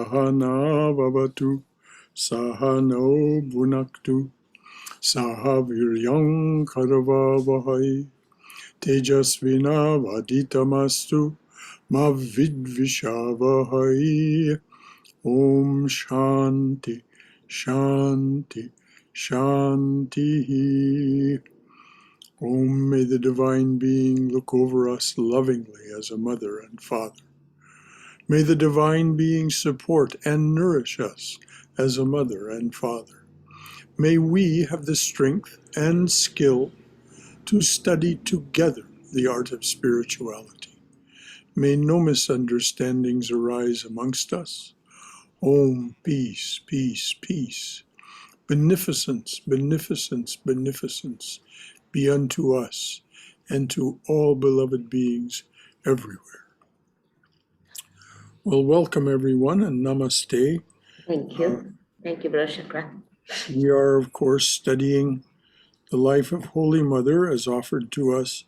Sahana Vavatu Sahano Bhunaktu Saha Viryam Karavavahai Tejasvina Vaditamastu Ma Vidvishavahai. Om Shanti Shanti Shanti. Om, may the Divine Being look over us lovingly as a mother and father. May the Divine Being support and nourish us as a mother and father. May we have the strength and skill to study together the art of spirituality. May no misunderstandings arise amongst us. Om, peace, peace, peace. Beneficence, beneficence, beneficence be unto us and to all beloved beings everywhere. Well, welcome everyone and namaste. Thank you. Thank you, Brother Shankara. We are, of course, studying the life of Holy Mother as offered to us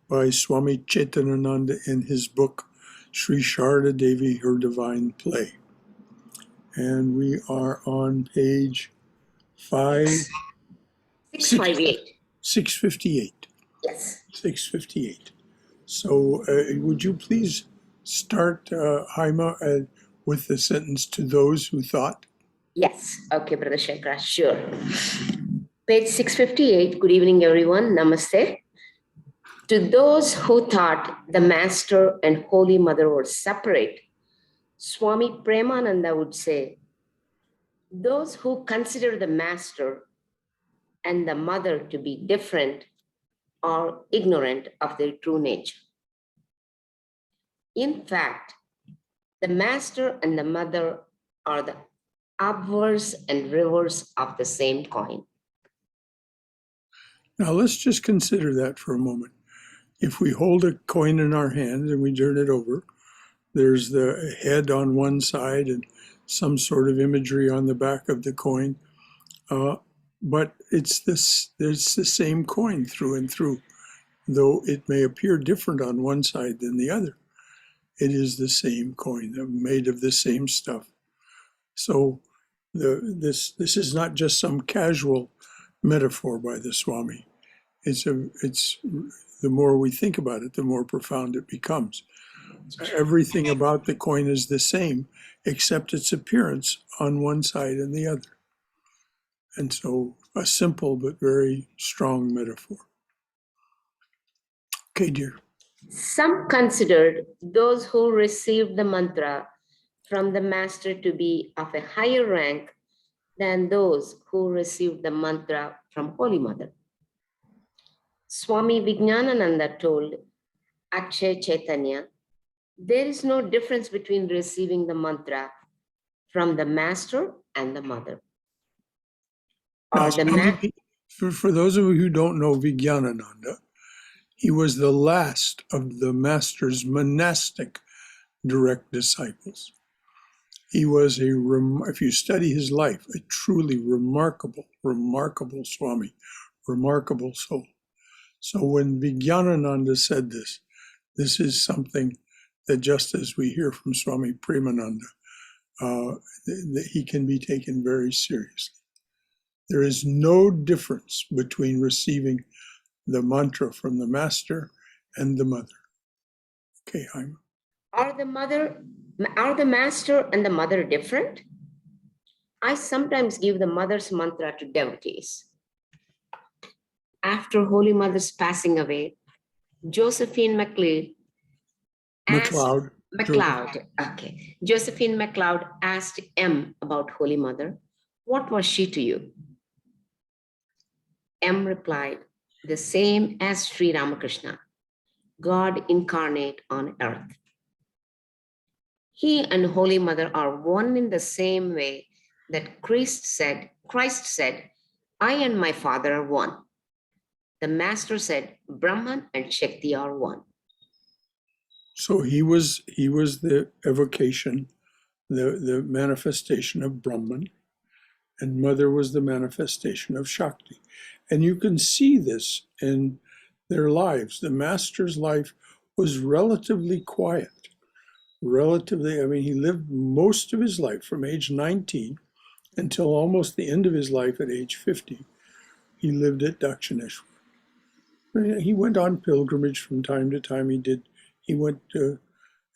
by Swami Chaitanananda in his book, Sri Sarada Devi, Her Divine Play. And we are on page 658. Yes. 658. So would you please start, Haima, with the sentence, to those who thought? Yes. Okay, Brother Shankara, sure. Page 658. Good evening, everyone. Namaste. To those who thought the Master and Holy Mother were separate, Swami Premananda would say, those who consider the Master and the Mother to be different are ignorant of their true nature. In fact, the Master and the Mother are the obverse and reverse of the same coin. Now let's just consider that for a moment. If we hold a coin in our hand and we turn it over, there's the head on one side and some sort of imagery on the back of the coin. But it's the same coin through and through, though it may appear different on one side than the other. It is the same coin, made of the same stuff. So this is not just some casual metaphor by the Swami. It's the more we think about it, the more profound it becomes. Everything about the coin is the same, except its appearance on one side and the other. And so a simple but very strong metaphor. Okay, dear. Some considered those who received the mantra from the Master to be of a higher rank than those who received the mantra from Holy Mother. Swami Vijnanananda told Akshay Chaitanya, there is no difference between receiving the mantra from the Master and the Mother. Now, for those of you who don't know Vijnanananda, he was the last of the Master's monastic direct disciples. He was if you study his life, a truly remarkable Swami, remarkable soul. So when Vijnanananda said this is something that, just as we hear from Swami Premananda, that he can be taken very seriously. There is no difference between receiving the mantra from the Master and the Mother. Okay, Haima. Are the Master and the Mother different? I sometimes give the Mother's mantra to devotees. After Holy Mother's passing away, Josephine Josephine MacLeod asked M about Holy Mother, what was she to you? M replied, the same as Sri Ramakrishna, God incarnate on earth. He and Holy Mother are one in the same way that Christ said, I and my Father are one. The Master said, Brahman and Shakti are one. So he was the evocation, the manifestation of Brahman, and Mother was the manifestation of Shakti. And you can see this in their lives. The Master's life was relatively quiet. relatively, I mean, he lived most of his life from age 19 until almost the end of his life at age 50. He lived at Dakshineshwar. He went on pilgrimage from time to time. He went and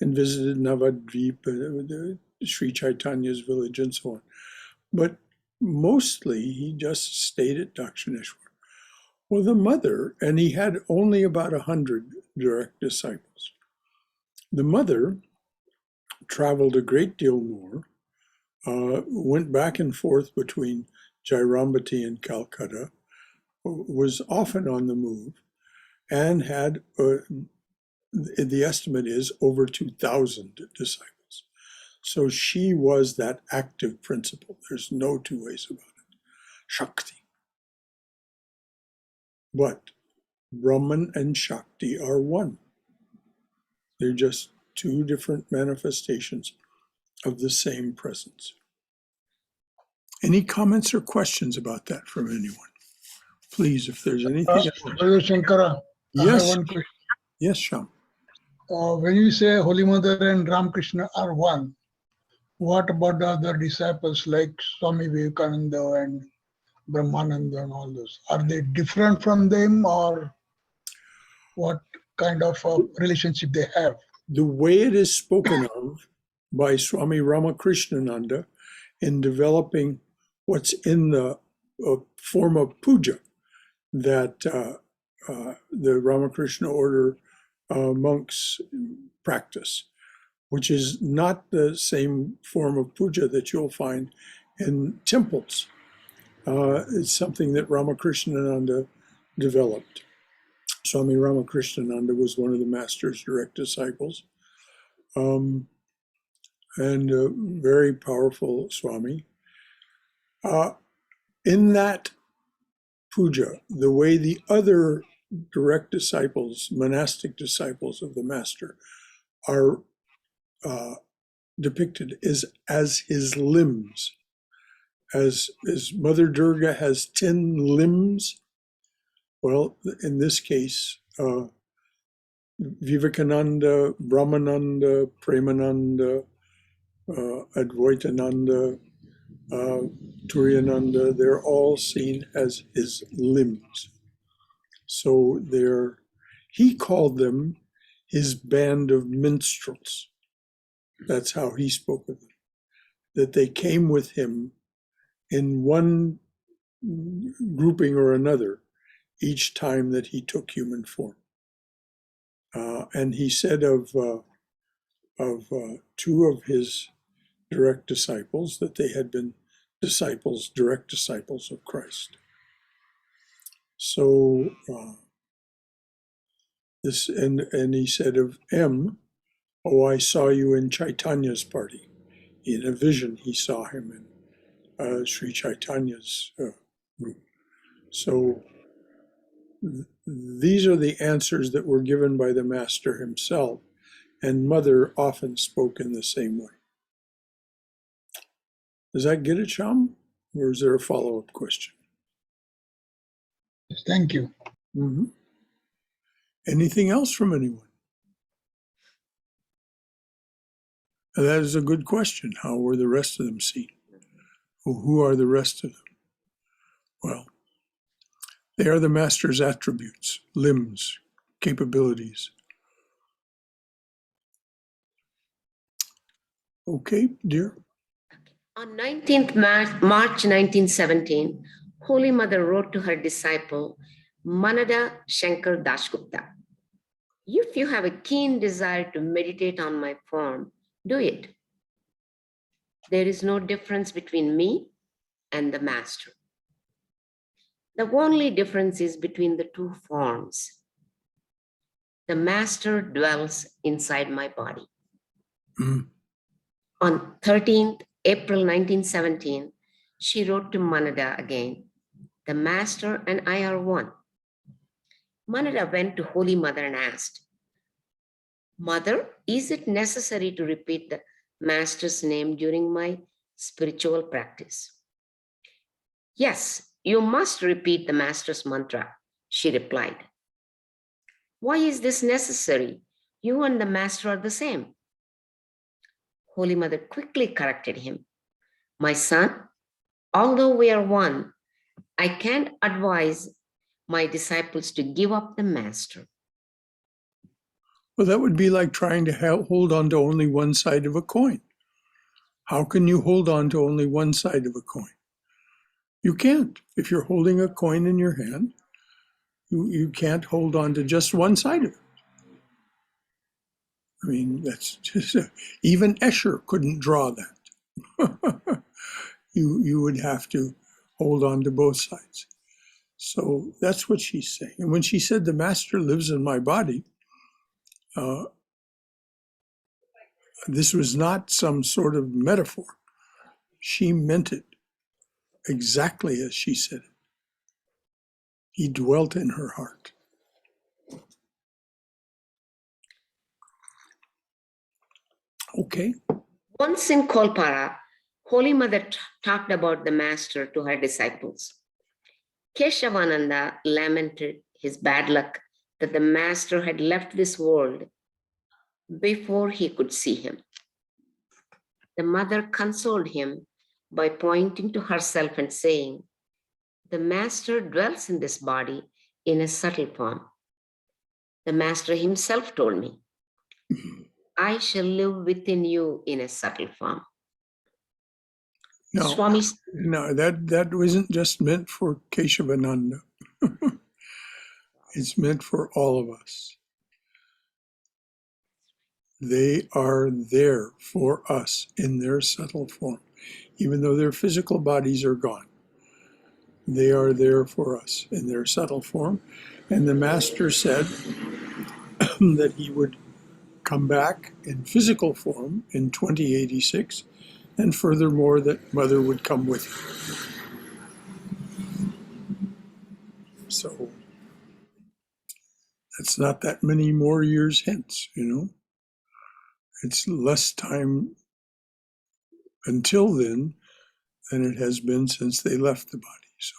visited Navadvip, the Sri Chaitanya's village, and so on. But mostly he just stayed at Dakshineshwar. Well, the mother, and he had only about 100 direct disciples. The mother traveled a great deal more, went back and forth between Jairambati and Calcutta, was often on the move, and had, the estimate is, over 2,000 disciples. So she was that active principle. There's no two ways about it. Shakti. But Brahman and Shakti are one. They're just two different manifestations of the same presence. Any comments or questions about that from anyone? Please, if there's anything else. Brother Shankara, I have Yes, one question. yes, Sham. When you say Holy Mother and Ramakrishna are one, what about the other disciples like Swami Vivekananda and Brahmananda and all those? Are they different from them, or what kind of relationship they have? The way it is spoken of by Swami Ramakrishnananda in developing what's in the form of puja that the Ramakrishna order monks practice, which is not the same form of puja that you'll find in temples. It's something that Ramakrishnananda developed. Swami Ramakrishnananda was one of the master's direct disciples, and a very powerful Swami. In that puja, the way the other direct disciples, monastic disciples of the master, are depicted is as his limbs. As Mother Durga has 10 limbs, well, in this case, Vivekananda, Brahmananda, Premananda, Advaitananda, Turiyananda, they're all seen as his limbs. So he called them his band of minstrels. That's how he spoke of them. That they came with him in one grouping or another each time that he took human form. And he said of two of his direct disciples that they had been direct disciples of Christ. So and he said of M, oh, I saw you in Chaitanya's party. In a vision, he saw him in Sri Chaitanya's group. So these are the answers that were given by the master himself, and Mother often spoke in the same way. Does that get it, Sham? Or is there a follow-up question? Thank you. Mm-hmm. Anything else from anyone? That is a good question. How were the rest of them seen? Who are the rest of them? Well, they are the master's attributes, limbs, capabilities. Okay, dear. On 19th March 1917, Holy Mother wrote to her disciple, Manada Shankar Dasgupta, if you have a keen desire to meditate on my form, do it. There is no difference between me and the master. The only difference is between the two forms. The master dwells inside my body. Mm. On 13th April 1917, she wrote to Manada again, the master and I are one. Manada went to Holy Mother and asked, Mother, is it necessary to repeat the master's name during my spiritual practice? Yes, you must repeat the master's mantra, she replied. Why is this necessary? You and the master are the same. Holy Mother quickly corrected him. My son, although we are one, I can't advise my disciples to give up the master. Well, that would be like trying to hold on to only one side of a coin. How can you hold on to only one side of a coin? You can't. If you're holding a coin in your hand, you can't hold on to just one side of it. I mean, that's just even Escher couldn't draw that. you would have to hold on to both sides. So that's what she's saying. And when she said the master lives in my body, this was not some sort of metaphor. She meant it exactly as she said it. He dwelt in her heart. Okay. Once in Kolpara, Holy Mother talked about the master to her disciples. Keshavananda lamented his bad luck that the master had left this world before he could see him. The mother consoled him by pointing to herself and saying, the master dwells in this body in a subtle form. The master himself told me, I shall live within you in a subtle form. No, Swami, no, that wasn't just meant for Keshavananda. It's meant for all of us. They are there for us in their subtle form. Even though their physical bodies are gone, they are there for us in their subtle form. And the master said that he would come back in physical form in 2086, and furthermore that Mother would come with him. So that's not that many more years hence, you know. It's less time until then than it has been since they left the body. So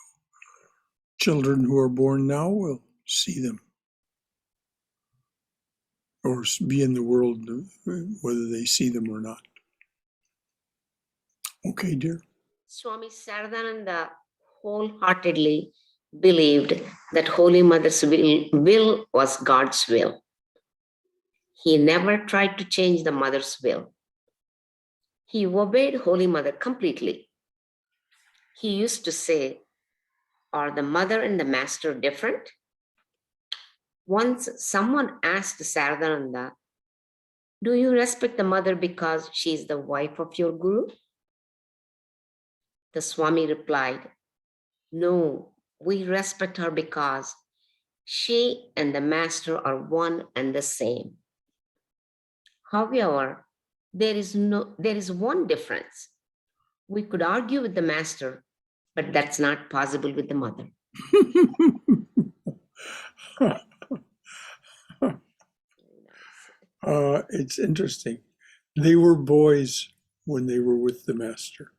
children who are born now will see them or be in the world whether they see them or not. Okay, dear. Swami Saradananda wholeheartedly believed that Holy Mother's will was God's will. He never tried to change the mother's will. He obeyed Holy Mother completely. He used to say, are the mother and the master different? Once someone asked Saradananda, do you respect the mother because she is the wife of your guru? The Swami replied, no, we respect her because she and the master are one and the same. However, there is one difference. We could argue with the master, but that's not possible with the mother. It's interesting. They were boys when they were with the master,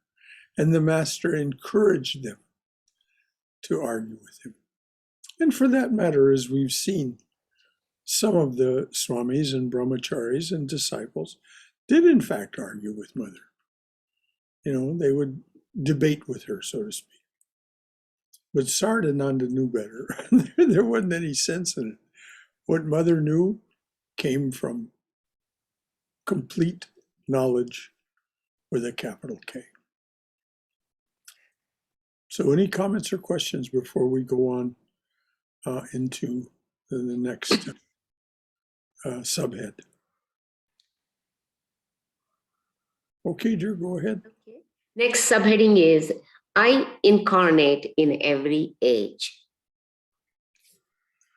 and the master encouraged them to argue with him. And for that matter, as we've seen, some of the swamis and brahmacharis and disciples did in fact argue with Mother. You know, they would debate with her, so to speak. But Sardananda knew better. There wasn't any sense in it. What Mother knew came from complete knowledge with a capital K. So any comments or questions before we go on into the next subhead? Okay, dear, go ahead. Okay. Next subheading is, I incarnate in every age.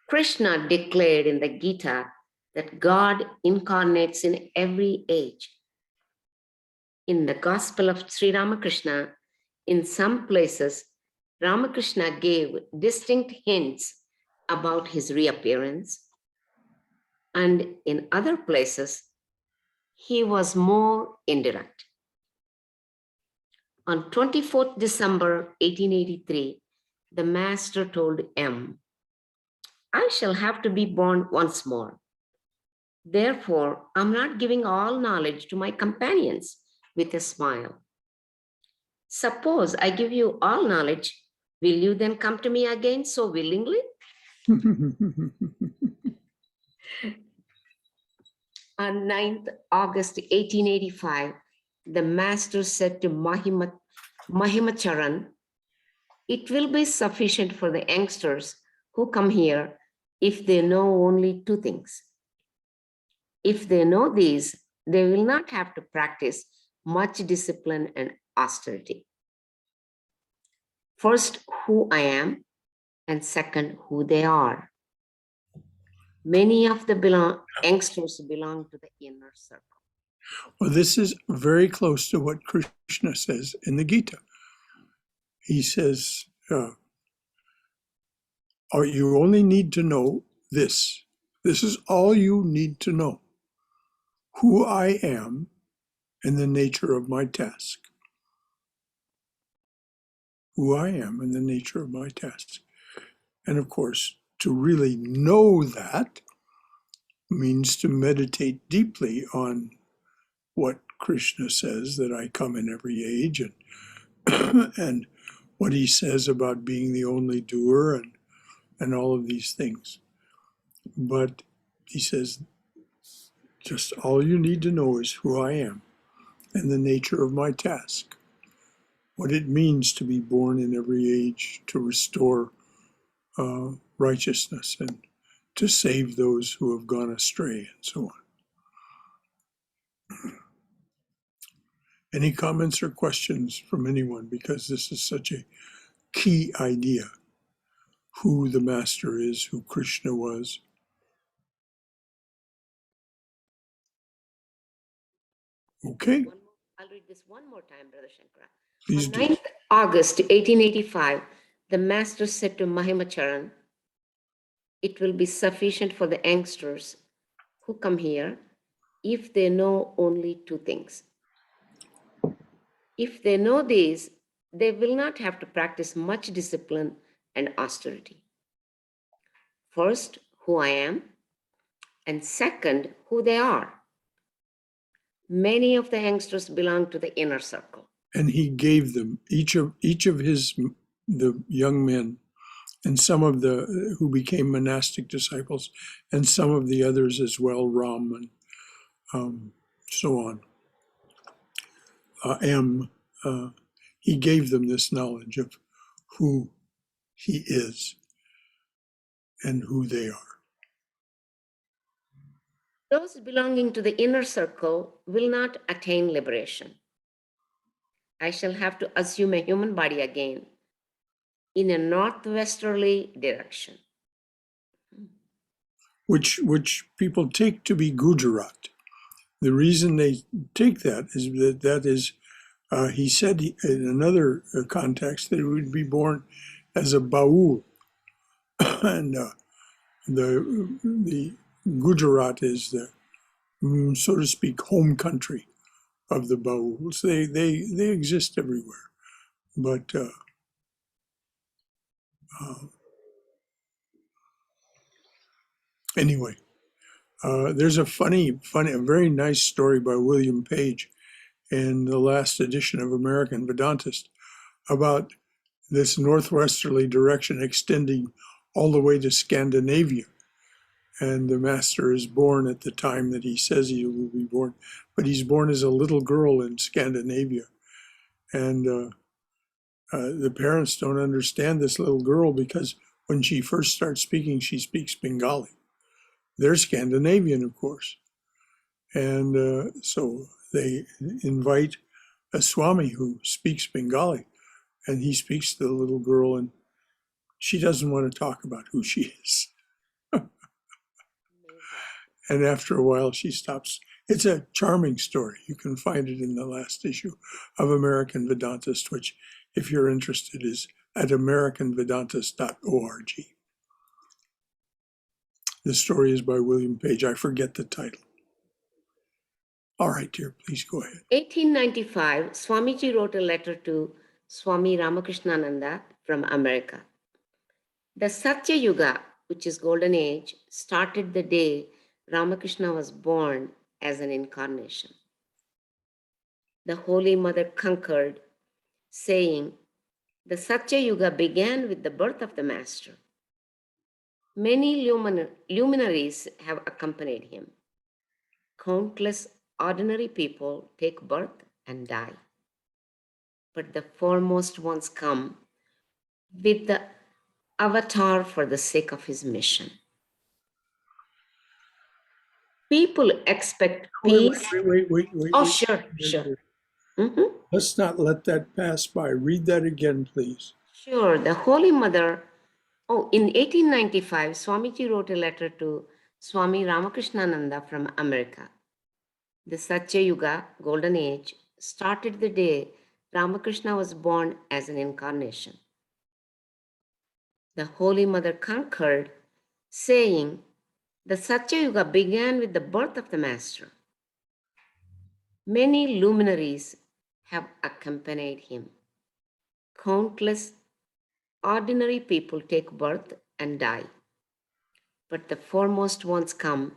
Krishna declared in the Gita that God incarnates in every age. In the Gospel of Sri Ramakrishna, in some places, Ramakrishna gave distinct hints about his reappearance, and in other places, he was more indirect. On 24th December 1883, the master told M, I shall have to be born once more. Therefore, I'm not giving all knowledge to my companions with a smile. Suppose I give you all knowledge, will you then come to me again so willingly? On 9th August 1885, the master said to Mahimacharan, it will be sufficient for the youngsters who come here if they know only two things. If they know these, they will not have to practice much discipline and austerity. First, who I am, and second, who they are. Many of the youngsters belong to the inner circle. Well, this is very close to what Krishna says in the Gita. He says, you only need to know this. This is all you need to know. Who I am and the nature of my task. Who I am and the nature of my task. And of course, to really know that means to meditate deeply on what Krishna says, that I come in every age, and and what he says about being the only doer, and all of these things. But he says, just all you need to know is who I am and the nature of my task. What it means to be born in every age, to restore righteousness and to save those who have gone astray, and so on. Any comments or questions from anyone? Because this is such a key idea. Who the master is, who Krishna was. Okay, I'll read this one more time, Brother Shankara. please On do. 9th August 1885, the master said to Mahimacharan, it will be sufficient for the youngsters who come here if they know only two things. If they know these, they will not have to practice much discipline and austerity. First, who I am, and second, who they are. Many of the youngsters belong to the inner circle. And he gave them, each of the young men, and some of the who became monastic disciples, and some of the others as well, Ram and so on. He gave them this knowledge of who he is and who they are. Those belonging to the inner circle will not attain liberation. I shall have to assume a human body again in a northwesterly direction. Which people take to be Gujarat. The reason they take that is that is, he said in another context that he would be born as a Baul, and the Gujarat is the, so to speak, home country of the Bauls. They exist everywhere, but anyway, there's a a very nice story by William Page in the last edition of American Vedantist about this northwesterly direction extending all the way to Scandinavia. And the master is born at the time that he says he will be born, but he's born as a little girl in Scandinavia. And the parents don't understand this little girl because when she first starts speaking, she speaks Bengali. They're Scandinavian, of course. And so they invite a Swami who speaks Bengali, and he speaks to the little girl, and she doesn't want to talk about who she is. And after a while, she stops. It's a charming story. You can find it in the last issue of American Vedantist, which, if you're interested, is at americanvedantist.org. The story is by William Page. I forget the title. All right, dear, please go ahead. 1895, Swamiji wrote a letter to Swami Ramakrishnananda from America. The Satya Yuga, which is Golden Age, started the day Ramakrishna was born as an incarnation. The Holy Mother concurred, saying, the Satya Yuga began with the birth of the Master. Many luminaries have accompanied him. Countless ordinary people take birth and die. But the foremost ones come with the avatar for the sake of his mission. People expect peace. Wait. Oh, sure. Mhm. Let's not let that pass by. Read that again, please. Sure. The Holy Mother, in 1895, Swamiji wrote a letter to Swami Ramakrishnananda from America. The Satya Yuga, Golden Age, started the day Ramakrishna was born as an incarnation. The Holy Mother concurred, saying, the Satya Yuga began with the birth of the Master. Many luminaries have accompanied him. Countless ordinary people take birth and die. But the foremost ones come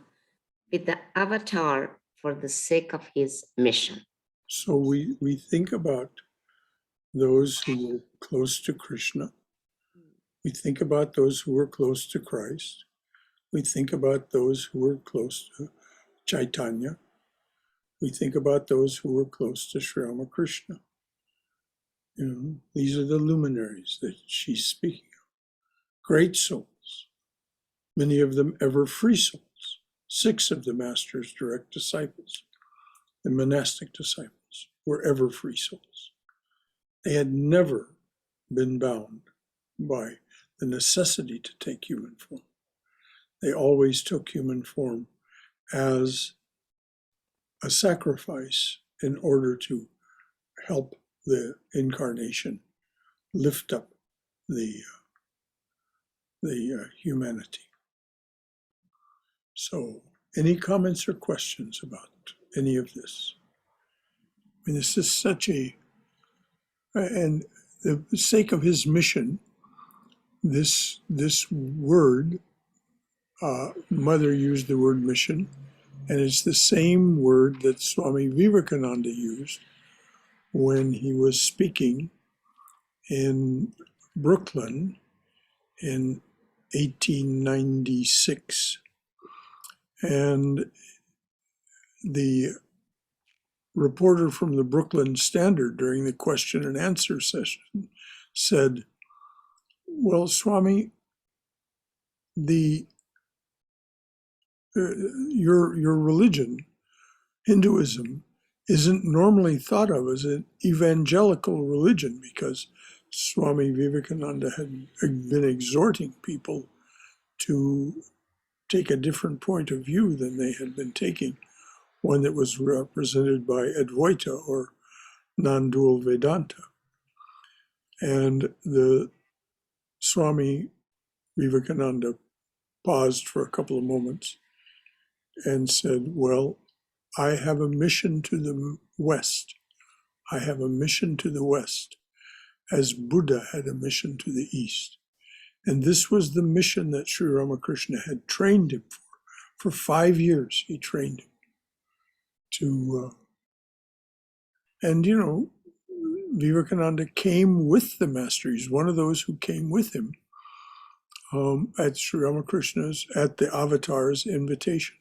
with the avatar for the sake of his mission. So we think about those who were close to Krishna. We think about those who were close to Christ. We think about those who were close to Chaitanya. We think about those who were close to Sri Ramakrishna. These are the luminaries that she's speaking of. Great souls, many of them ever free souls. 6 of the Master's direct disciples, the monastic disciples, were ever free souls. They had never been bound by the necessity to take human form. They always took human form as a sacrifice in order to help the incarnation lift up the humanity. So, any comments or questions about any of this? I mean, this is such and the sake of his mission, this word, Mother used the word mission, and it's the same word that Swami Vivekananda used when he was speaking in Brooklyn in 1896. And the reporter from the Brooklyn Standard during the question and answer session said, well, Swami, your religion, Hinduism, isn't normally thought of as an evangelical religion because Swami Vivekananda had been exhorting people to take a different point of view than they had been taking, one that was represented by Advaita or non-dual Vedanta. And the Swami Vivekananda paused for a couple of moments and said, well, I have a mission to the West. I have a mission to the West, as Buddha had a mission to the East. And this was the mission that Sri Ramakrishna had trained him for. For 5 years, he trained him to, Vivekananda came with the Master. He's one of those who came with him at Sri Ramakrishna's, at the Avatar's invitation.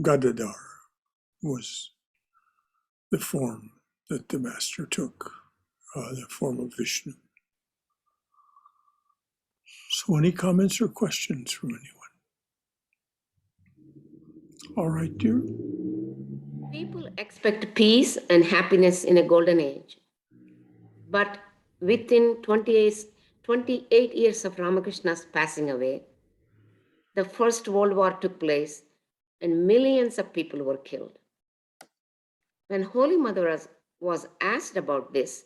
Gadadhar was the form that the Master took, the form of Vishnu. So any comments or questions from anyone? All right, dear. People expect peace and happiness in a golden age. But within 28 years of Ramakrishna's passing away, the First World War took place and millions of people were killed. When Holy Mother was asked about this,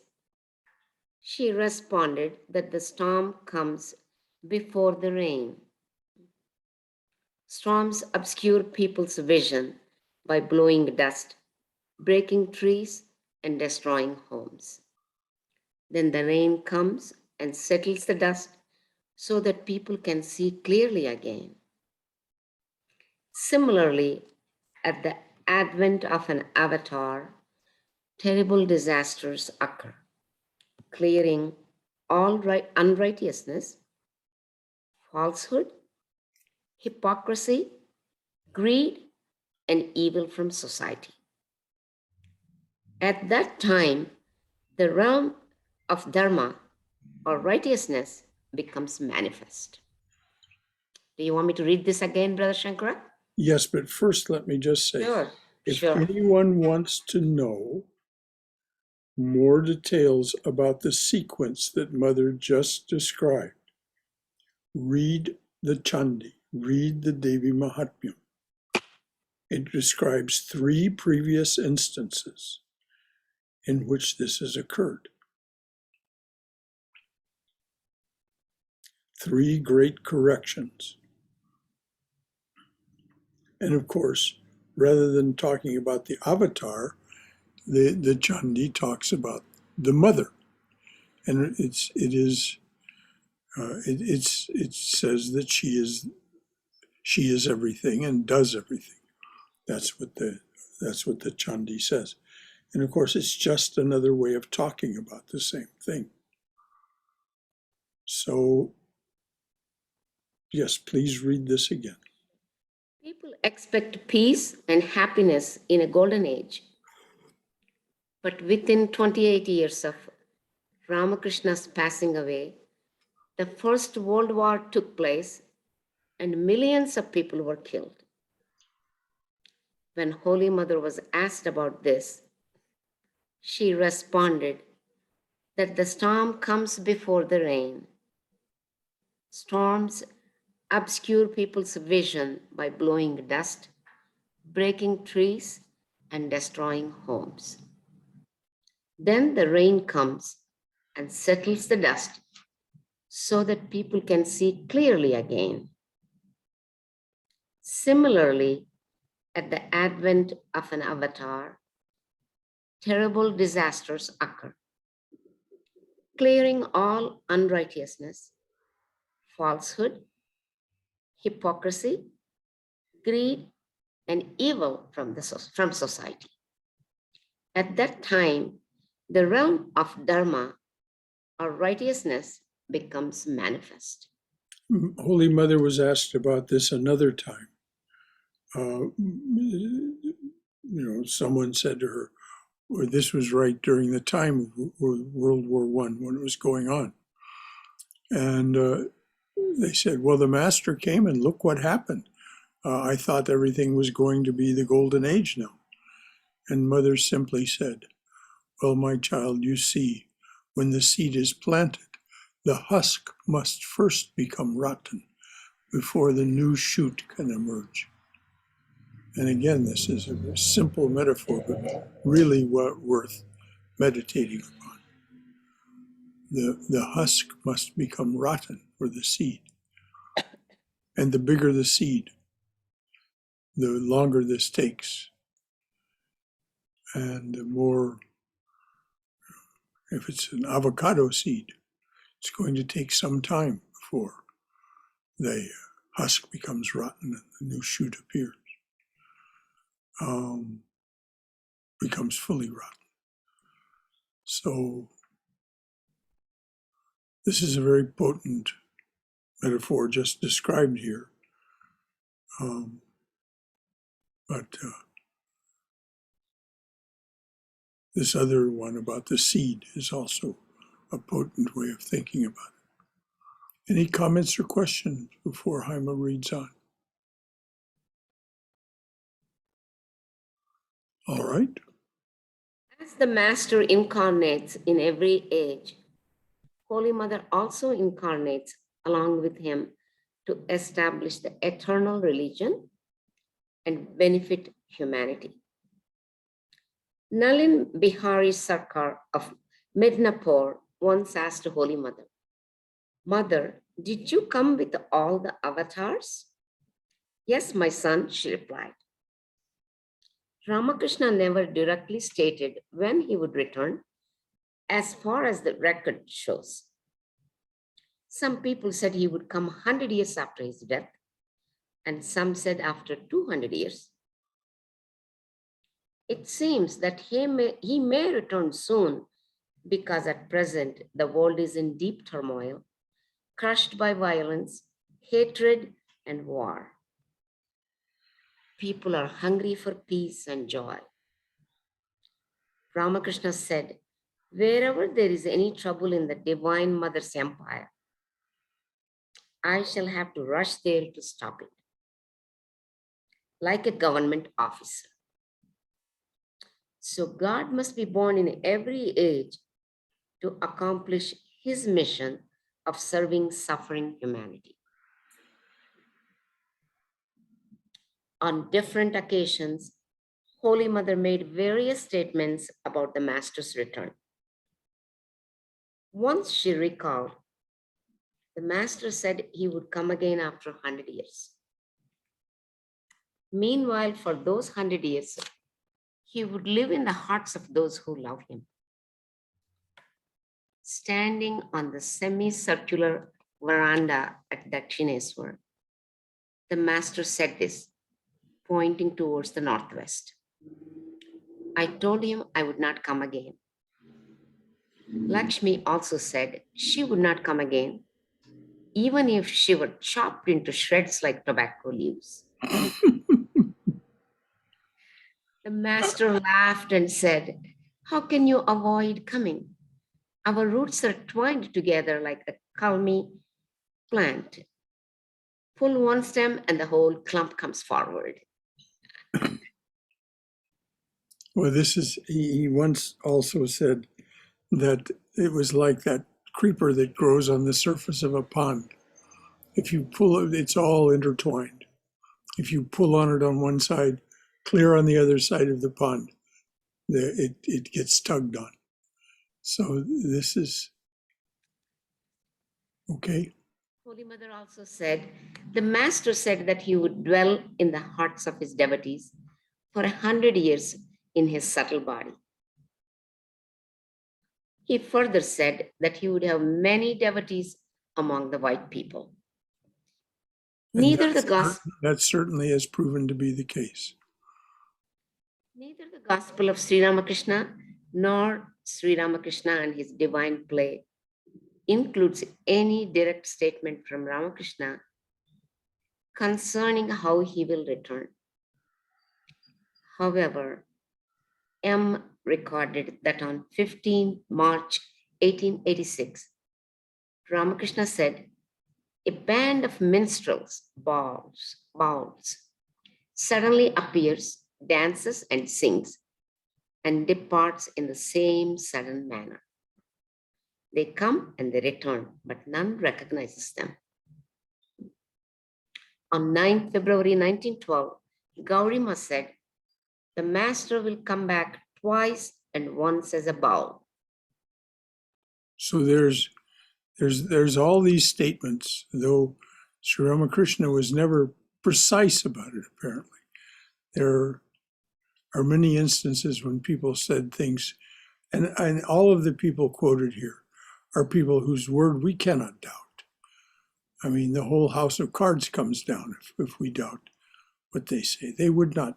she responded that the storm comes before the rain. Storms obscure people's vision by blowing dust, breaking trees, and destroying homes. Then the rain comes and settles the dust so that people can see clearly again. Similarly, at the advent of an avatar, terrible disasters occur, clearing all unrighteousness, falsehood, hypocrisy, greed, and evil from society. At that time, the realm of dharma or righteousness becomes manifest. Do you want me to read this again, Brother Shankara? Yes, but first let me just say, Sure, if sure. anyone wants to know more details about the sequence that Mother just described, read the Chandi, read the Devi Mahatmyam. It describes 3 previous instances in which this has occurred. 3 great corrections. And of course, rather than talking about the avatar, the Chandi talks about the mother. And it says that she is everything and does everything. That's what the Chandi says. And of course, it's just another way of talking about the same thing. So, yes, please read this again. People expect peace and happiness in a golden age. But within 28 years of Ramakrishna's passing away, the First World War took place and millions of people were killed. When Holy Mother was asked about this, she responded that the storm comes before the rain. Storms obscure people's vision by blowing dust, breaking trees, and destroying homes. Then the rain comes and settles the dust so that people can see clearly again. Similarly, at the advent of an avatar, terrible disasters occur, clearing all unrighteousness, falsehood, hypocrisy, greed, and evil from society. At that time, the realm of dharma or righteousness becomes manifest. Holy Mother was asked about this another time. Someone said to her, well, this was right during the time of World War I when it was going on. And they said, well, the Master came and look what happened. I thought everything was going to be the golden age now. And Mother simply said, well, my child, you see, when the seed is planted, the husk must first become rotten before the new shoot can emerge. And again, this is a simple metaphor, but really worth meditating upon. The husk must become rotten for the seed. And the bigger the seed, the longer this takes. And the more, if it's an avocado seed, it's going to take some time before the husk becomes rotten and the new shoot appears, becomes fully rotten. So this is a very potent metaphor just described here. But this other one about the seed is also a potent way of thinking about it. Any comments or questions before Haima reads on? All right. As the Master incarnates in every age, Holy Mother also incarnates along with him to establish the eternal religion and benefit humanity. Nalin Bihari Sarkar of Midnapur once asked Holy Mother, Mother, did you come with all the avatars? Yes, my son, she replied. Ramakrishna never directly stated when he would return, as far as the record shows. Some people said he would come 100 years after his death. and some said after 200 years. It seems that he may return soon because at present the world is in deep turmoil, crushed by violence, hatred, and war. People are hungry for peace and joy. Ramakrishna said, wherever there is any trouble in the Divine Mother's empire, I shall have to rush there to stop it, like a government officer. So God must be born in every age to accomplish his mission of serving suffering humanity. On different occasions, Holy Mother made various statements about the Master's return. Once she recalled, the Master said he would come again after 100 years. Meanwhile, for those 100 years, he would live in the hearts of those who love him. Standing on the semicircular veranda at Dakshineswar, the Master said this, pointing towards the northwest. I told him I would not come again. Lakshmi also said she would not come again, even if she were chopped into shreds like tobacco leaves. The Master laughed and said, how can you avoid coming? Our roots are twined together like the kalmi plant. Pull one stem and the whole clump comes forward. Well, he once also said that it was like that creeper that grows on the surface of a pond. If you pull it, it's all intertwined. If you pull on it on one side, clear on the other side of the pond, it gets tugged on. So this is okay. Holy Mother also said, the Master said that he would dwell in the hearts of his devotees for 100 years in his subtle body. He further said that he would have many devotees among the white people. Neither the gospel that certainly has proven to be the case. Neither the gospel of Sri Ramakrishna nor Sri Ramakrishna and his divine play includes any direct statement from Ramakrishna concerning how he will return. However, M recorded that on 15 March 1886, Ramakrishna said, a band of minstrels, bowls, suddenly appears, dances and sings, and departs in the same sudden manner. They come and they return, but none recognizes them. On 9 February 1912, Gaurima said, the Master will come back twice and once as a bowl. So there's all these statements, though Sri Ramakrishna was never precise about it, apparently. There are many instances when people said things, and all of the people quoted here are people whose word we cannot doubt. I mean, the whole house of cards comes down if we doubt what they say. They would not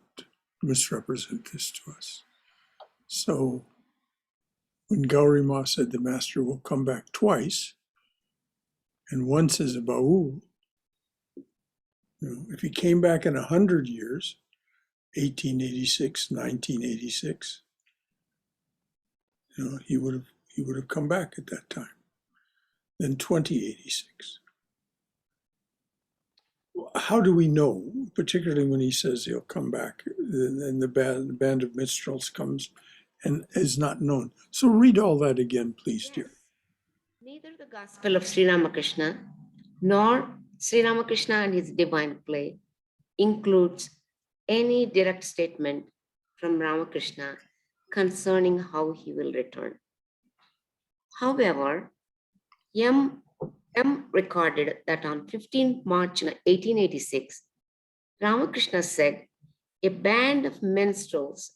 misrepresent this to us. So when Gauri Ma said the Master will come back twice, and once as a Baul, if he came back in 100 years, 1886, 1986, he would have come back at that time. Then 2086. How do we know, particularly when he says he'll come back, and the band of minstrels comes and is not known? So read all that again, please, Yes. dear. Neither the gospel of Sri Ramakrishna nor Sri Ramakrishna and his divine play includes any direct statement from Ramakrishna concerning how he will return. However, M recorded that on 15 March 1886, Ramakrishna said, a band of minstrels,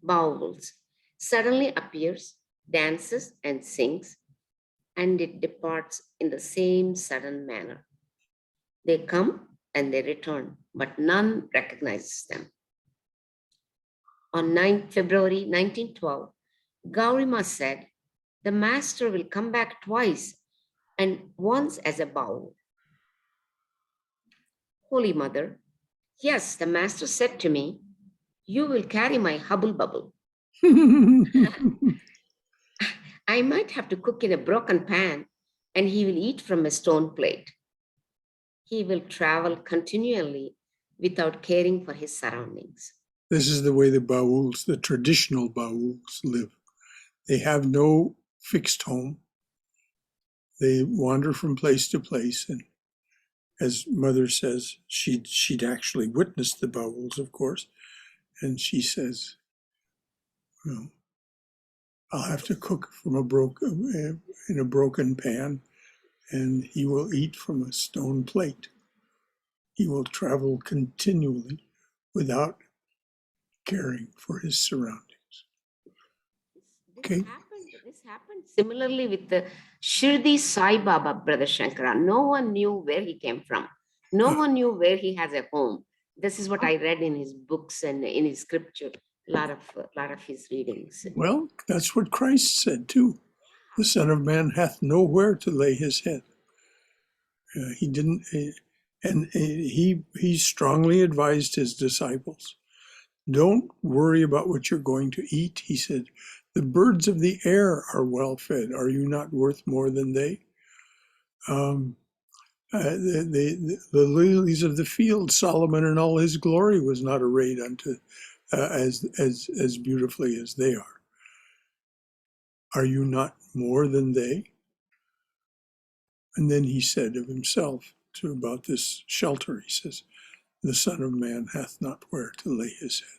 bowls, suddenly appears, dances and sings, and it departs in the same sudden manner. They come and they return, but none recognizes them. On 9th February 1912, Gaurima said, the master will come back twice and once as a bowl. Holy Mother, yes, the master said to me, you will carry my hubble bubble. I might have to cook in a broken pan and he will eat from a stone plate. He will travel continually without caring for his surroundings. This is the way the Bauls, the traditional Bauls, live. They have no fixed home. They wander from place to place. And as Mother says, she'd actually witnessed the Bauls, of course. And she says, well, I'll have to cook from in a broken pan, and he will eat from a stone plate. He will travel continually without caring for his surroundings. Okay. This happened similarly with the Shirdi Sai Baba, Brother Shankara. No one knew where he came from. No one knew where he has a home. This is what I read in his books and in his scripture, a lot of his readings. Well, that's what Christ said too. The Son of Man hath nowhere to lay his head. He didn't, and he strongly advised his disciples, don't worry about what you're going to eat. He said, the birds of the air are well fed. Are you not worth more than they? The lilies of the field, Solomon in all his glory was not arrayed unto as beautifully as they are. Are you not more than they? And then he said of himself about this shelter, he says, the Son of Man hath not where to lay his head.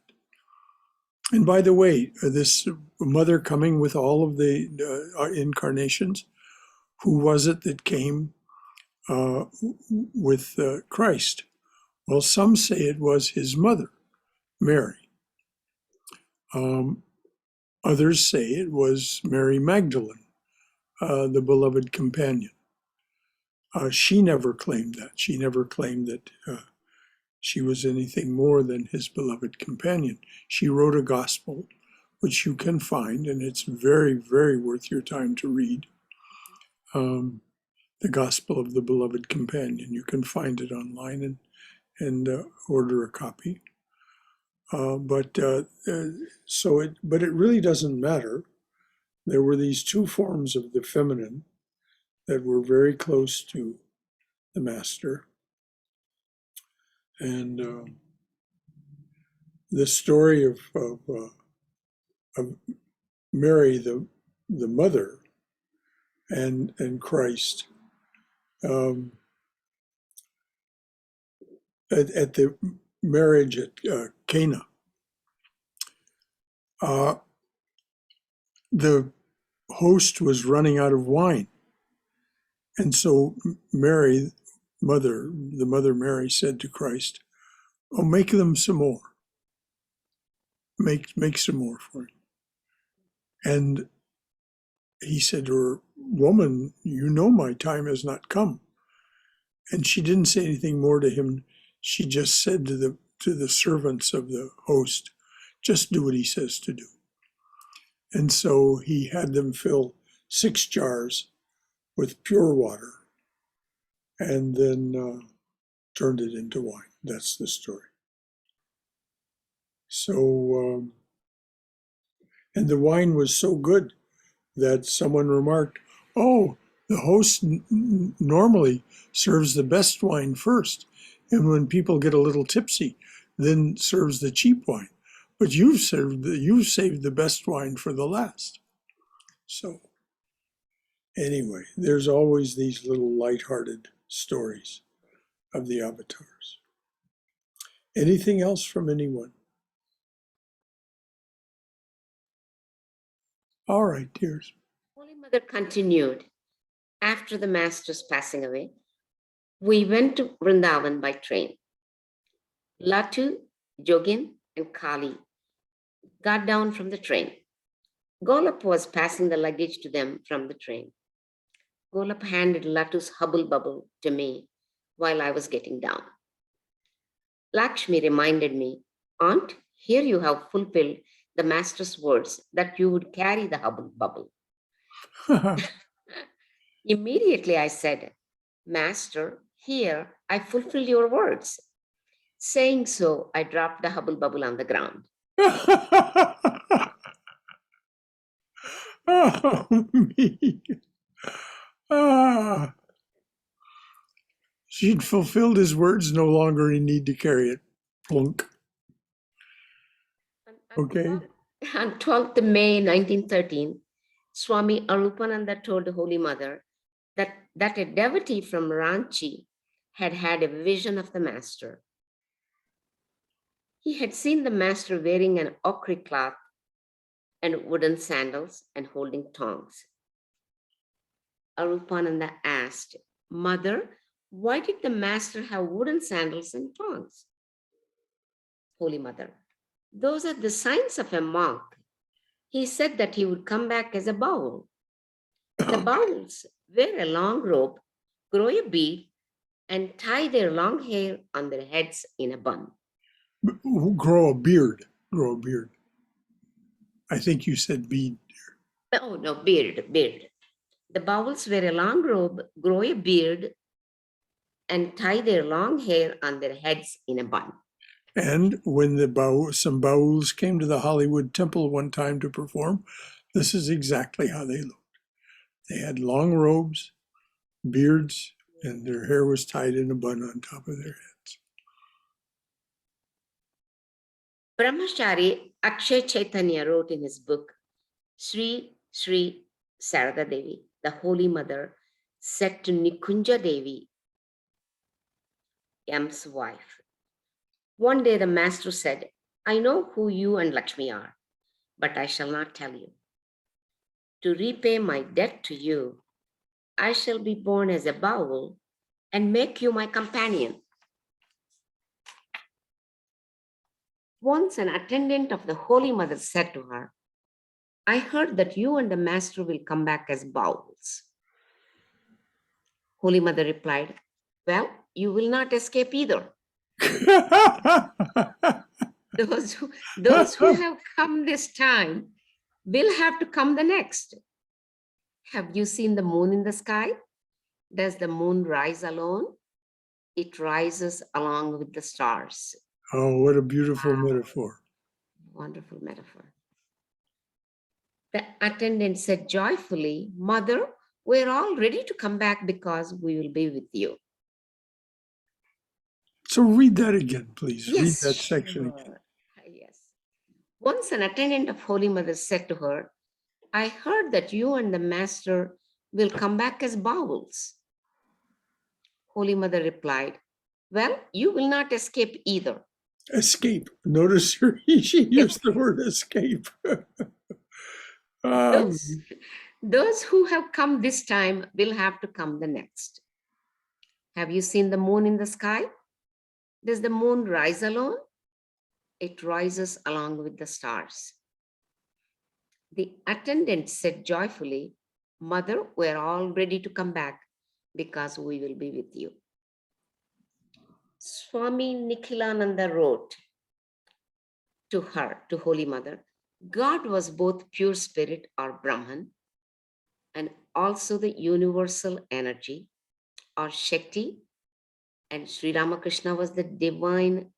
And by the way, this mother coming with all of the incarnations, who was it that came with Christ? Well, some say it was his mother, Mary. Others say it was Mary Magdalene, the beloved companion. She never claimed that. She never claimed that she was anything more than his beloved companion. She wrote a gospel, which you can find, and it's very, very worth your time to read. The Gospel of the Beloved Companion. You can find it online and order a copy. But it really doesn't matter. There were these two forms of the feminine that were very close to the Master. And the story of Mary, the mother, and Christ at the marriage at Cana. The host was running out of wine, and so Mary, the mother Mary, said to Christ, "Oh, make them some more. Make some more for him." And he said to her, "Woman, you know my time has not come." And she didn't say anything more to him. She just said to the servants of the host, "Just do what he says to do." And so he had them fill 6 jars with pure water and then turned it into wine. That's the story. So, and the wine was so good that someone remarked, "Oh, the host normally serves the best wine first, and when people get a little tipsy, then serves the cheap wine. But you've saved the best wine for the last." So, anyway, there's always these little lighthearted stories of the avatars. Anything else from anyone? All right, dears. Holy Mother continued, after the Master's passing away, we went to Vrindavan by train. Latu, Jogin, and Kali got down from the train. Golap was passing the luggage to them from the train. Golap handed Latu's hubble bubble to me while I was getting down. Lakshmi reminded me, Aunt, here you have fulfilled the master's words that you would carry the hubble bubble. Immediately I said, Master, here I fulfill your words. Saying so, I dropped the hubble bubble on the ground. Oh, me. Ah. She'd fulfilled his words, no longer any need to carry it. Plunk. Okay. On 12th May 1913, Swami Arupananda told the Holy Mother that a devotee from Ranchi had had a vision of the Master. He had seen the Master wearing an ochre cloth and wooden sandals and holding tongs. Arupananda asked, Mother, why did the Master have wooden sandals and tongs? Holy Mother, those are the signs of a monk. He said that he would come back as a baul. The bauls wear a long robe, grow a beard, and tie their long hair on their heads in a bun. Grow a beard. Grow a beard. I think you said bead. Oh, no, beard. The bauls wear a long robe, grow a beard, and tie their long hair on their heads in a bun. And when some bauls came to the Hollywood Temple one time to perform, this is exactly how they looked. They had long robes, beards, and their hair was tied in a bun on top of their heads. Brahmachari Akshay Chaitanya wrote in his book, Sri Sarada Devi, the Holy Mother, said to Nikunja Devi, M's wife, one day the Master said, I know who you and Lakshmi are, but I shall not tell you. To repay my debt to you, I shall be born as a baul and make you my companion. Once an attendant of the Holy Mother said to her, I heard that you and the Master will come back as bauls. Holy Mother replied, well, you will not escape either. Those who have come this time will have to come the next. Have you seen the moon in the sky? Does the moon rise alone? It rises along with the stars. Oh, what a beautiful metaphor. Wonderful metaphor. The attendant said joyfully, Mother, we're all ready to come back because we will be with you. So read that again, please. Yes, read that section sure. again. Yes. Once an attendant of Holy Mother said to her, I heard that you and the Master will come back as bauls. Holy Mother replied, well, you will not escape either. Escape. Notice she used the word escape. Those who have come this time will have to come the next. Have you seen the moon in the sky? Does the moon rise alone? It rises along with the stars. The attendant said joyfully, Mother, we're all ready to come back because we will be with you. Swami Nikhilananda wrote to her, to Holy Mother, God was both pure spirit or Brahman and also the universal energy or Shakti, and Sri Ramakrishna was the divine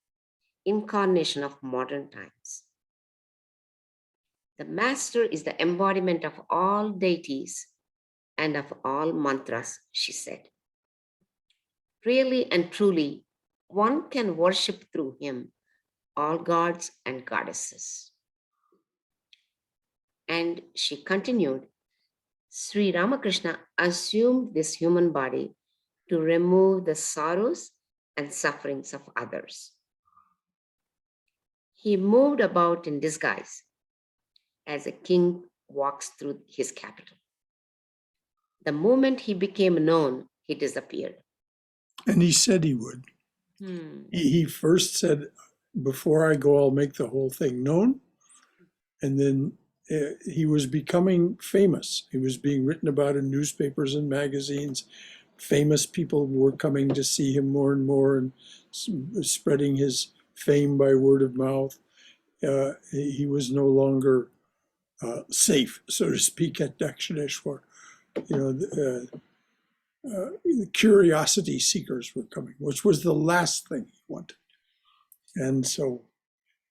incarnation of modern times. The Master is the embodiment of all deities and of all mantras, she said. Really and truly, one can worship through him all gods and goddesses. And she continued, Sri Ramakrishna assumed this human body to remove the sorrows and sufferings of others. He moved about in disguise as a king walks through his capital. The moment he became known, he disappeared. And he said he would. He first said, before I go, I'll make the whole thing known. And then he was becoming famous. He was being written about in newspapers and magazines. famous people were coming to see him more and more and spreading his fame by word of mouth. He was no longer safe, so to speak, at Dakshineshwar. The curiosity seekers were coming, which was the last thing he wanted. And so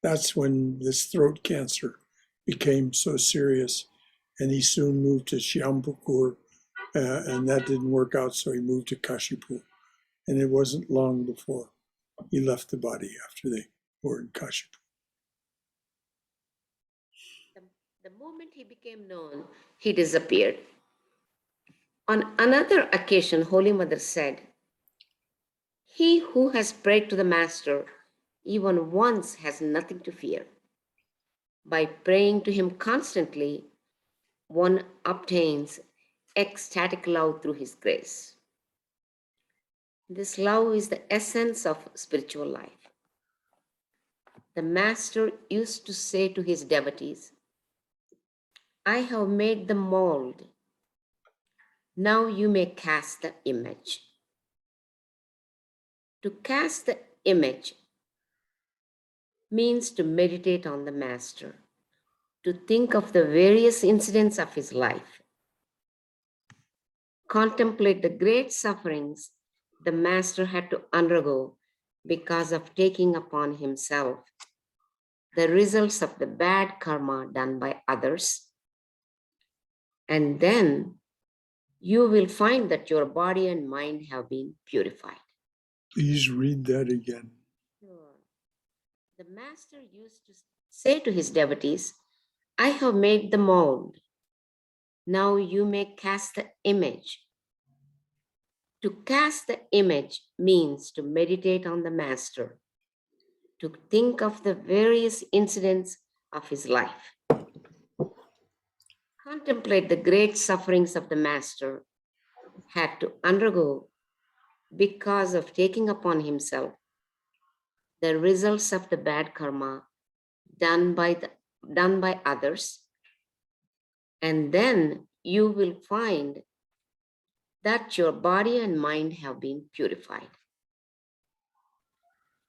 that's when this throat cancer became so serious. And he soon moved to Shyampukur, and that didn't work out, so he moved to Kashipur. And it wasn't long before he left the body after they were in Kashipur. The moment he became known, he disappeared. On another occasion, Holy Mother said, "He who has prayed to the Master even once has nothing to fear. By praying to him constantly, one obtains ecstatic love through his grace." This love is the essence of spiritual life. The Master used to say to his devotees, "I have made the mold. Now you may cast the image." To cast the image means to meditate on the Master, to think of the various incidents of his life, contemplate the great sufferings the Master had to undergo because of taking upon himself the results of the bad karma done by others. And then you will find that your body and mind have been purified. Please read that again. Sure. The Master used to say to his devotees, "I have made the mold. Now you may cast the image." To cast the image means to meditate on the Master, to think of the various incidents of his life, contemplate the great sufferings of the Master had to undergo because of taking upon himself the results of the bad karma done by others, and then you will find that your body and mind have been purified.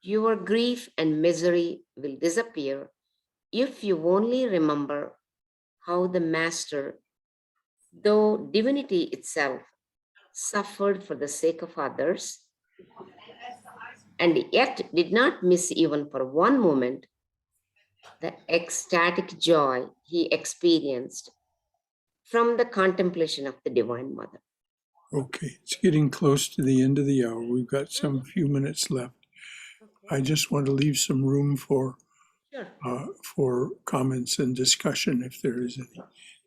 Your grief and misery will disappear if you only remember how the Master, though divinity itself, suffered for the sake of others, and yet did not miss even for one moment the ecstatic joy he experienced from the contemplation of the Divine Mother. Okay, it's getting close to the end of the hour. We've got some few minutes left. Okay. I just want to leave some room Sure. for comments and discussion if there is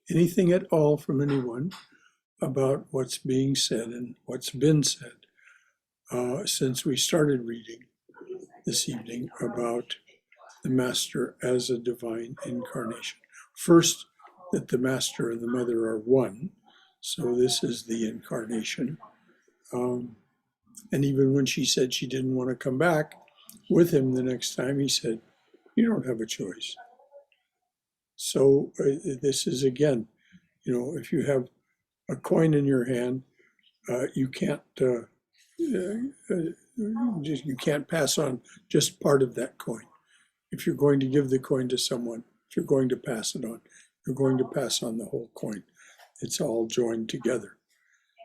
anything at all from anyone about what's being said and what's been said since we started reading this evening about the Master as a divine incarnation. First, that the Master and the Mother are one. So this is the incarnation. And even when she said she didn't want to come back with him the next time, he said, "You don't have a choice." So this is, again, if you have a coin in your hand, you can't you can't pass on just part of that coin. If you're going to give the coin to someone, if you're going to pass it on, you're going to pass on the whole coin. It's all joined together.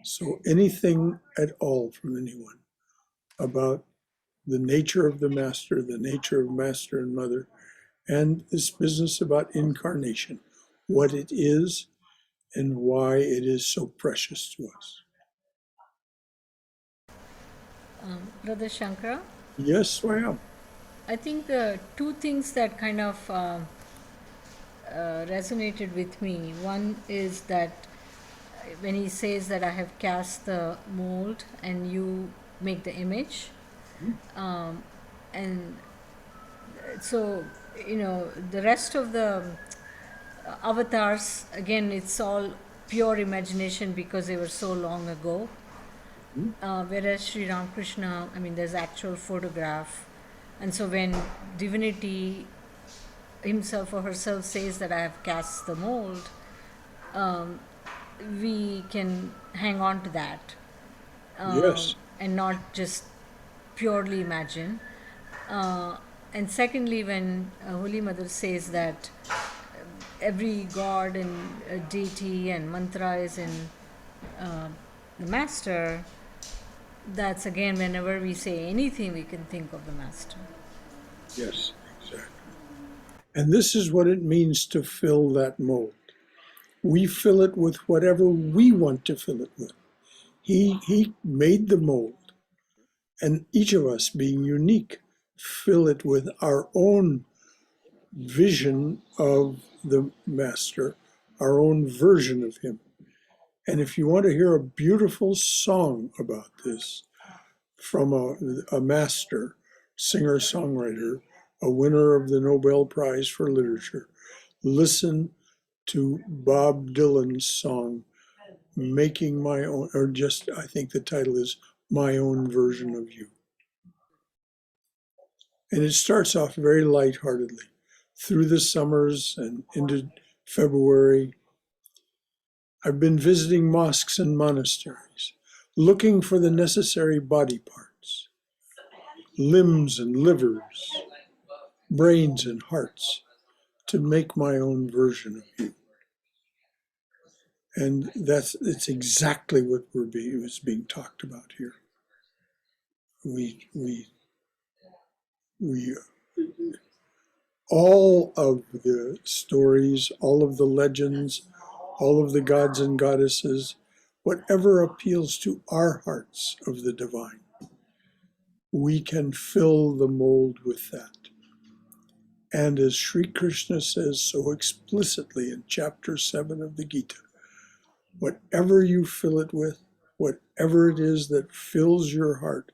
So anything at all from anyone about the nature of the Master, the nature of Master and Mother, and this business about incarnation, what it is and why it is so precious to us. Brother Shankara, Yes, Swami. I think the two things that kind of resonated with me. One is that when he says that I have cast the mold and you make the image, and so the rest of the avatars, again, it's all pure imagination because they were so long ago. Whereas Sri Ramakrishna, there's actual photograph. And so when divinity himself or herself says that I have cast the mold, we can hang on to that. Yes. and not just purely imagine. And secondly, when Holy Mother says that every god and deity and mantra is in uh, the master, that's again whenever we say anything, we can think of the master. Yes, exactly. And this is what it means to fill that mold. We fill it with whatever we want to fill it with. He made the mold, and each of us, being unique, fill it with our own vision of the master, our own version of him. And if you want to hear a beautiful song about this from a master, singer songwriter, a winner of the Nobel Prize for Literature, listen to Bob Dylan's song, Making My Own, or just, I think the title is My Own Version of You. And it starts off very lightheartedly. Through the summers and into February, I've been visiting mosques and monasteries, looking for the necessary body parts, limbs and livers, brains and hearts, to make my own version of you. And it's exactly what was being talked about here. We all of the stories, all of the legends, all of the gods and goddesses, whatever appeals to our hearts of the divine, we can fill the mold with that. And as Sri Krishna says so explicitly in chapter 7 of the Gita, whatever you fill it with, whatever it is that fills your heart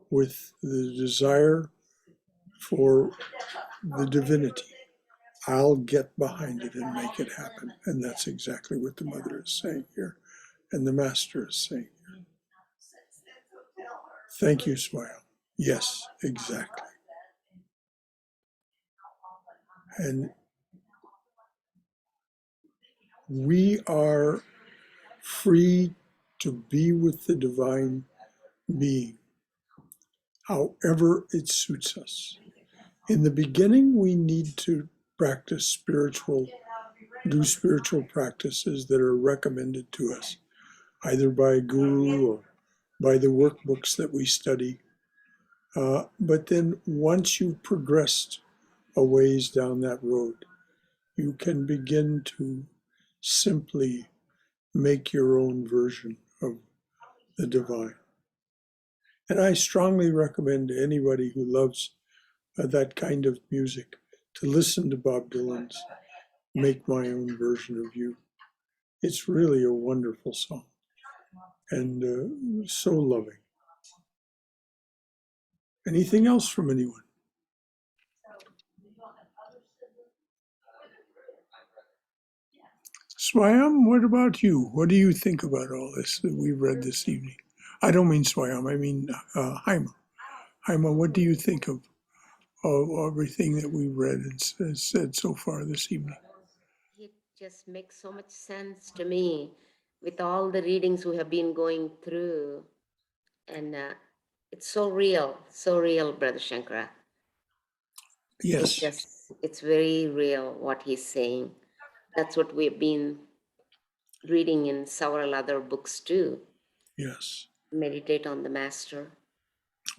with the desire for the divinity, I'll get behind it and make it happen. And that's exactly what the mother is saying here, and the master is saying here. Thank you, Swami. Yes, exactly. And we are free to be with the divine being, however it suits us. In the beginning, we need to do spiritual practices that are recommended to us, either by a guru or by the workbooks that we study. But then once you've progressed a ways down that road, you can begin to simply make your own version of the divine. And I strongly recommend to anybody who loves that kind of music to listen to Bob Dylan's Make My Own Version of You. It's really a wonderful song and so loving. Anything else from anyone? Swayam, what about you? What do you think about all this that we read this evening? I don't mean Swayam, I mean Haima. Haima, what do you think of everything that we read and said so far this evening? It just makes so much sense to me with all the readings we have been going through. And it's so real, Brother Shankara. Yes, It's very real what he's saying. That's what we've been reading in several other books too. yes. Meditate on the master.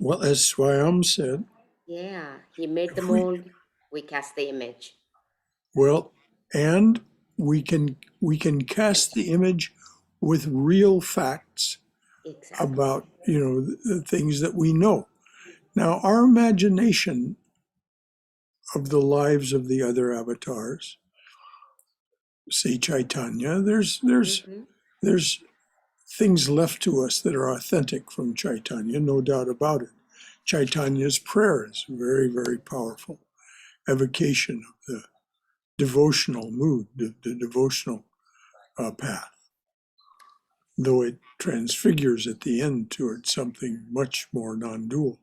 Well, as Swayam said, Yeah, he made the if we, mold, we cast the image. well, and we can cast the image with real facts Exactly. about the things that we know. Now, our imagination of the lives of the other avatars, say Chaitanya, there's things left to us that are authentic from Chaitanya, no doubt about it. Chaitanya's prayer is very, very powerful evocation of the devotional mood, the devotional path, though it transfigures at the end towards something much more non-dual.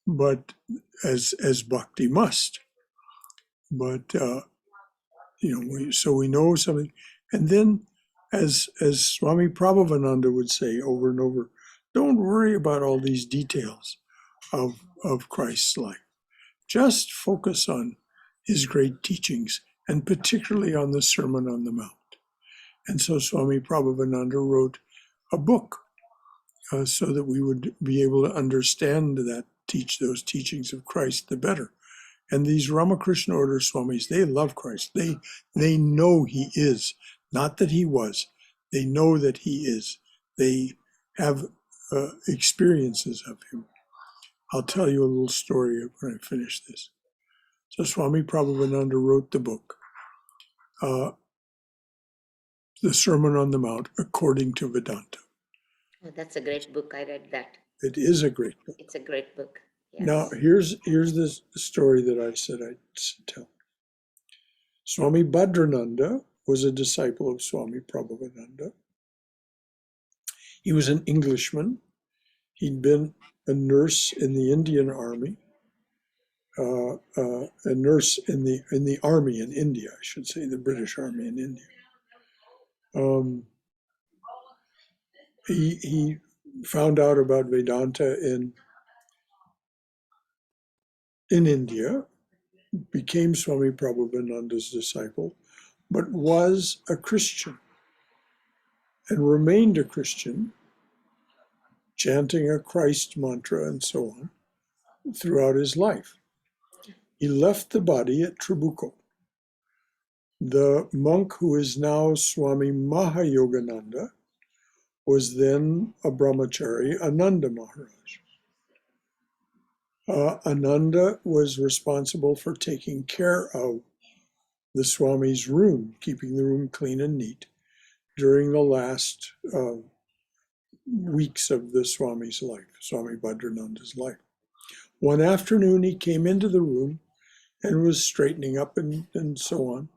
But as bhakti must. But so we know something, and then as Swami Prabhupada would say over and over, don't worry about all these details of Christ's life. Just focus on his great teachings, and particularly on the Sermon on the Mount. And so Swami Prabhupada wrote a book so that we would be able to understand those teachings of Christ the better. And these Ramakrishna order Swamis, they love Christ. They know he is, not that he was. They know that he is. They have experiences of him. I'll tell you a little story when I finish this. So Swami Prabhupada wrote the book, The Sermon on the Mount, according to Vedanta. Oh, that's a great book. I read that. It is a great book. It's a great book. Yes. Now, here's the story that I said I'd tell. Swami Bhadrananda was a disciple of Swami Prabhupada. He was an Englishman. He'd been a nurse in the Indian Army, a nurse in the army in India, I should say, the British Army in India. He found out about Vedanta in India, became Swami Prabhupadananda's disciple, but was a Christian and remained a Christian, chanting a Christ mantra and so on throughout his life. He left the body at Trabuco. The monk who is now Swami Mahayogananda was then a brahmachari, Ananda Maharaj. Ananda was responsible for taking care of the Swami's room, keeping the room clean and neat during the last weeks of the Swami's life, Swami Bhadrananda's life. One afternoon, he came into the room and was straightening up and so on.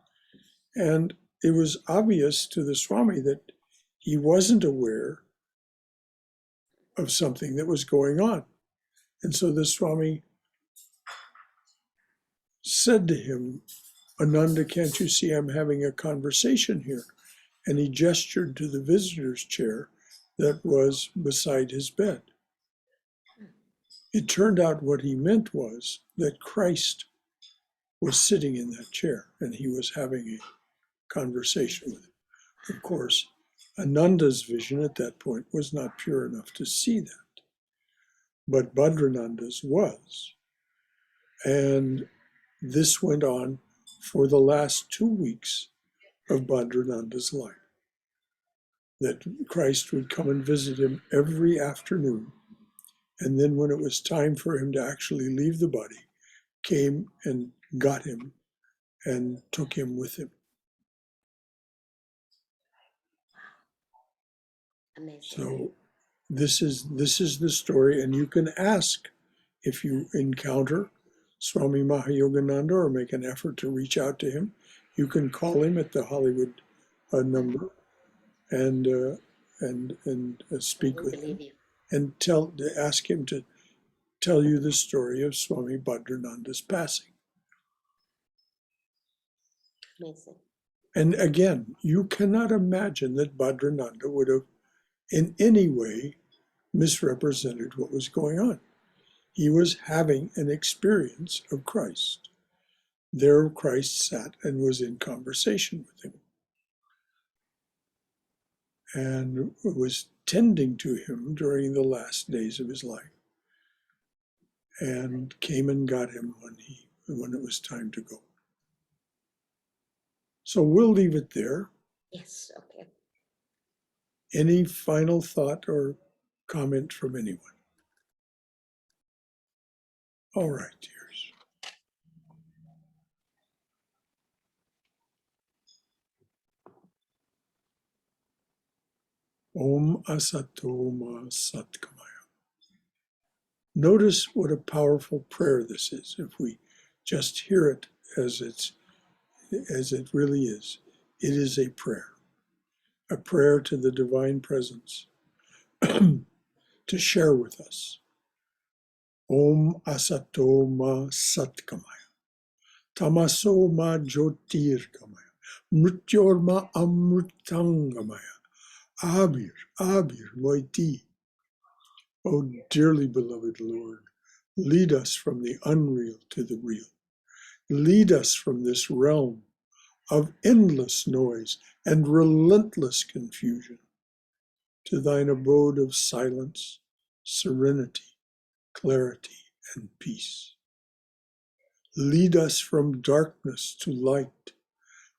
And it was obvious to the Swami that he wasn't aware of something that was going on. And so the Swami said to him, Ananda, can't you see I'm having a conversation here? And he gestured to the visitor's chair that was beside his bed. It turned out what he meant was that Christ was sitting in that chair and he was having a conversation with him. Of course, Ananda's vision at that point was not pure enough to see that, but Bhadrananda's was. And this went on for the last 2 weeks of Bhadrananda's life, that Christ would come and visit him every afternoon. And then when it was time for him to actually leave the body, came and got him and took him with him. Amazing. So this is the story, and you can ask if you encounter Swami Mahayogananda or make an effort to reach out to him. You can call him at the Hollywood number and speak with him and ask him to tell you the story of Swami Bhadrananda's passing. Amazing. And again, you cannot imagine that Bhadrananda would have in any way misrepresented what was going on. He was having an experience of Christ. There Christ sat and was in conversation with him and was tending to him during the last days of his life and came and got him when it was time to go. So we'll leave it there. Yes, okay. Any final thought or comment from anyone? All right, dears. Om Asato Ma Satkamaya. Notice what a powerful prayer this is if we just hear it as it really is. It is a prayer to the Divine Presence to share with us. Om Asato Ma Satkamaya. Tamaso Ma Jyotirgamaya. Mrityorma amritangamaya. Abir, moiti. O dearly beloved Lord, lead us from the unreal to the real. Lead us from this realm of endless noise and relentless confusion to thine abode of silence, serenity, clarity, and peace. Lead us from darkness to light.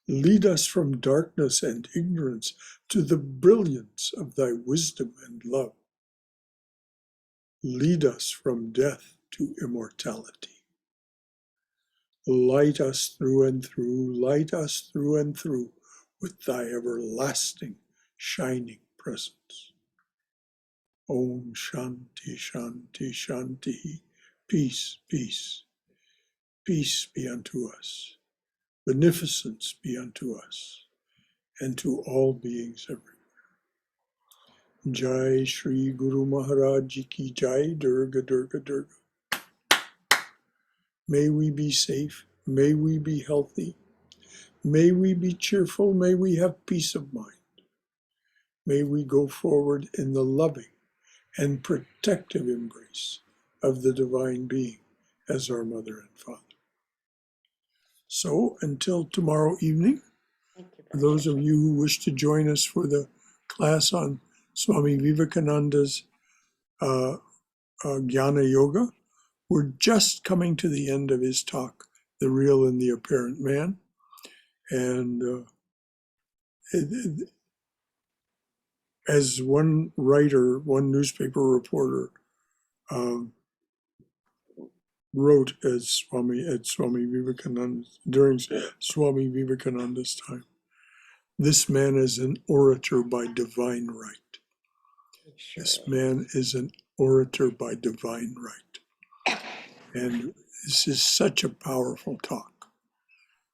Lead us from darkness and ignorance to the brilliance of thy wisdom and love. Lead us from death to immortality. Light us through and through, light us through and through with thy everlasting, shining presence. Om Shanti, Shanti, Shanti. Peace, peace. Peace be unto us. Beneficence be unto us and to all beings everywhere. Jai Shri Guru Maharaj Ki Jai, Durga, Durga, Durga. May we be safe. May we be healthy. May we be cheerful. May we have peace of mind. May we go forward in the loving and protective embrace of the Divine Being as our Mother and Father. So until tomorrow evening, Thank you, for Brother those of Shankara. you who wish to join us for the class on Swami Vivekananda's Jnana Yoga, we're just coming to the end of his talk, The Real and the Apparent Man. And as one writer, one newspaper reporter wrote at Swami Vivekananda during Swami Vivekananda's time, this man is an orator by divine right. This man is an orator by divine right. And this is such a powerful talk.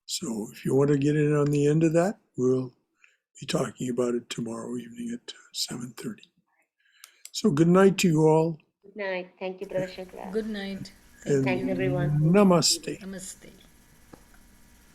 So if you want to get in on the end of that, we'll be talking about it tomorrow evening at 7:30. So good night to you all. Good night. Thank you, Brother Shankara. Good night. And Thanks, everyone. namaste. Namaste.